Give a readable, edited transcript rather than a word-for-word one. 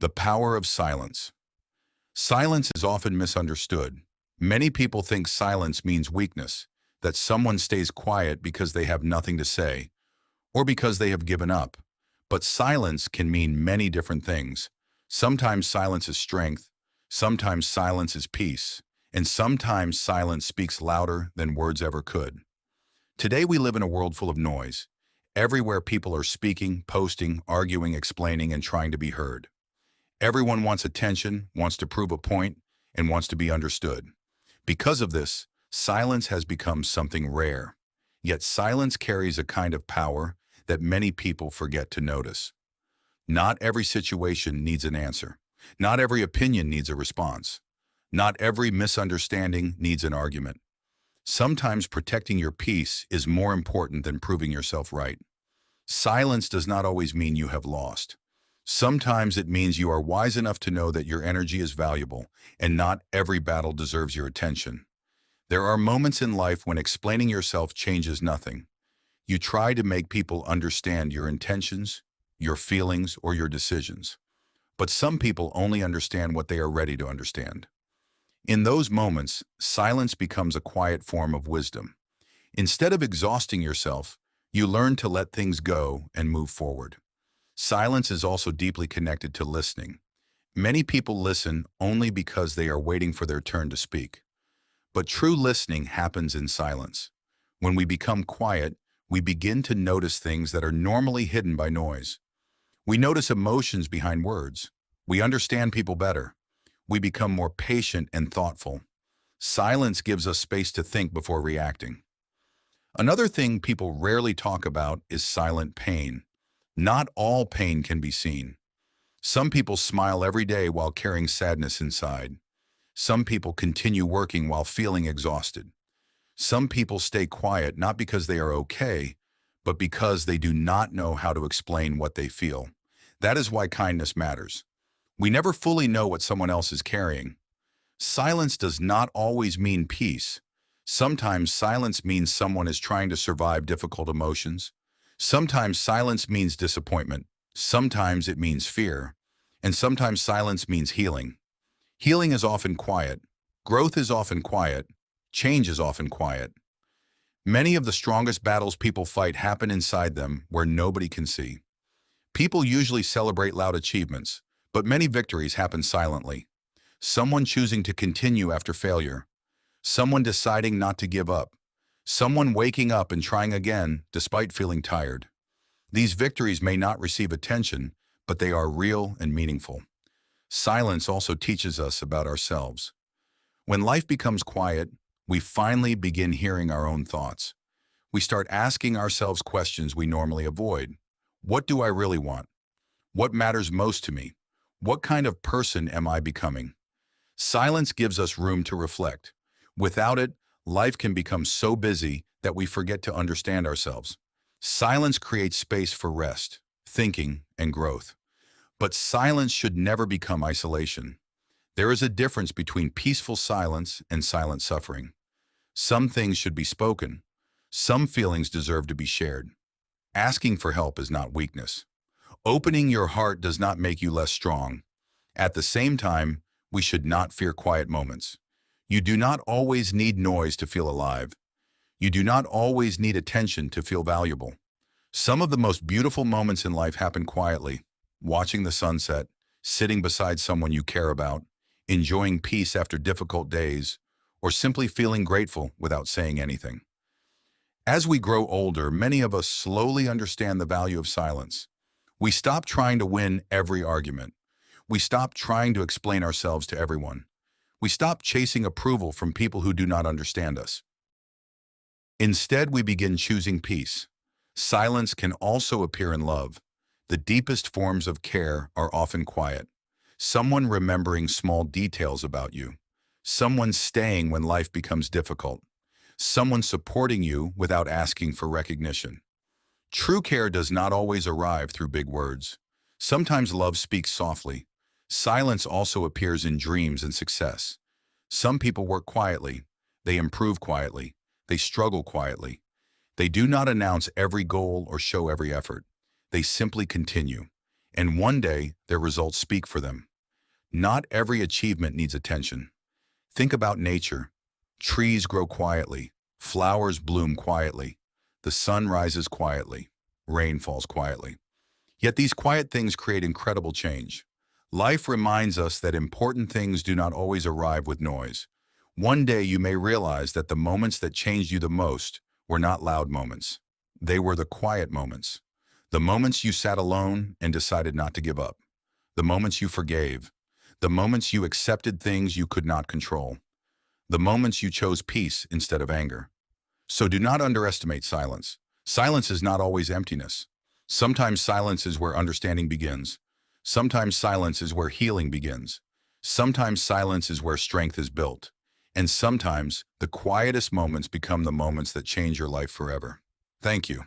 The power of silence. Silence is often misunderstood. Many people think silence means weakness, that someone stays quiet because they have nothing to say, or because they have given up. But silence can mean many different things. Sometimes silence is strength, sometimes silence is peace, and sometimes silence speaks louder than words ever could. Today we live in a world full of noise. Everywhere people are speaking, posting, arguing, explaining, and trying to be heard. Everyone wants attention, wants to prove a point, and wants to be understood. Because of this, silence has become something rare. Yet silence carries a kind of power that many people forget to notice. Not every situation needs an answer. Not every opinion needs a response. Not every misunderstanding needs an argument. Sometimes protecting your peace is more important than proving yourself right. Silence does not always mean you have lost. Sometimes it means you are wise enough to know that your energy is valuable, and not every battle deserves your attention. There are moments in life when explaining yourself changes nothing. You try to make people understand your intentions, your feelings, or your decisions. But some people only understand what they are ready to understand. In those moments, silence becomes a quiet form of wisdom. Instead of exhausting yourself, you learn to let things go and move forward. Silence is also deeply connected to listening. Many people listen only because they are waiting for their turn to speak. But true listening happens in silence. When we become quiet, we begin to notice things that are normally hidden by noise. We notice emotions behind words. We understand people better. We become more patient and thoughtful. Silence gives us space to think before reacting. Another thing people rarely talk about is silent pain. Not all pain can be seen. Some people smile every day while carrying sadness inside. Some people continue working while feeling exhausted. Some people stay quiet not because they are okay, but because they do not know how to explain what they feel. That is why kindness matters. We never fully know what someone else is carrying. Silence does not always mean peace. Sometimes silence means someone is trying to survive difficult emotions. Sometimes silence means disappointment. Sometimes it means fear. And sometimes silence means healing. Healing is often quiet. Growth is often quiet. Change is often quiet. Many of the strongest battles people fight happen inside them where nobody can see. People usually celebrate loud achievements, but many victories happen silently. Someone choosing to continue after failure. Someone deciding not to give up. Someone waking up and trying again despite feeling tired. These victories may not receive attention, but they are real and meaningful. Silence also teaches us about ourselves. When life becomes quiet, we finally begin hearing our own thoughts. We start asking ourselves questions we normally avoid. What do I really want? What matters most to me? What kind of person am I becoming? Silence gives us room to reflect. Without it, life can become so busy that we forget to understand ourselves. Silence creates space for rest, thinking, and growth. But silence should never become isolation. There is a difference between peaceful silence and silent suffering. Some things should be spoken. Some feelings deserve to be shared. Asking for help is not weakness. Opening your heart does not make you less strong. At the same time, we should not fear quiet moments. You do not always need noise to feel alive. You do not always need attention to feel valuable. Some of the most beautiful moments in life happen quietly. Watching the sunset, sitting beside someone you care about, enjoying peace after difficult days, or simply feeling grateful without saying anything. As we grow older, many of us slowly understand the value of silence. We stop trying to win every argument. We stop trying to explain ourselves to everyone. We stop chasing approval from people who do not understand us. Instead, we begin choosing peace. Silence can also appear in love. The deepest forms of care are often quiet. Someone remembering small details about you. Someone staying when life becomes difficult. Someone supporting you without asking for recognition. True care does not always arrive through big words. Sometimes love speaks softly. Silence also appears in dreams and success. Some people work quietly. They improve quietly. They struggle quietly. They do not announce every goal or show every effort. They simply continue. and one day their results speak for them. Not every achievement needs attention. Think about nature. Trees grow quietly. Flowers bloom quietly. The sun rises quietly. Rain falls quietly. Yet these quiet things create incredible change. Life reminds us that important things do not always arrive with noise. One day you may realize that the moments that changed you the most were not loud moments. They were the quiet moments. The moments you sat alone and decided not to give up. The moments you forgave. The moments you accepted things you could not control. The moments you chose peace instead of anger. So do not underestimate silence. Silence is not always emptiness. Sometimes silence is where understanding begins. Sometimes silence is where healing begins. Sometimes silence is where strength is built. And sometimes the quietest moments become the moments that change your life forever. Thank you.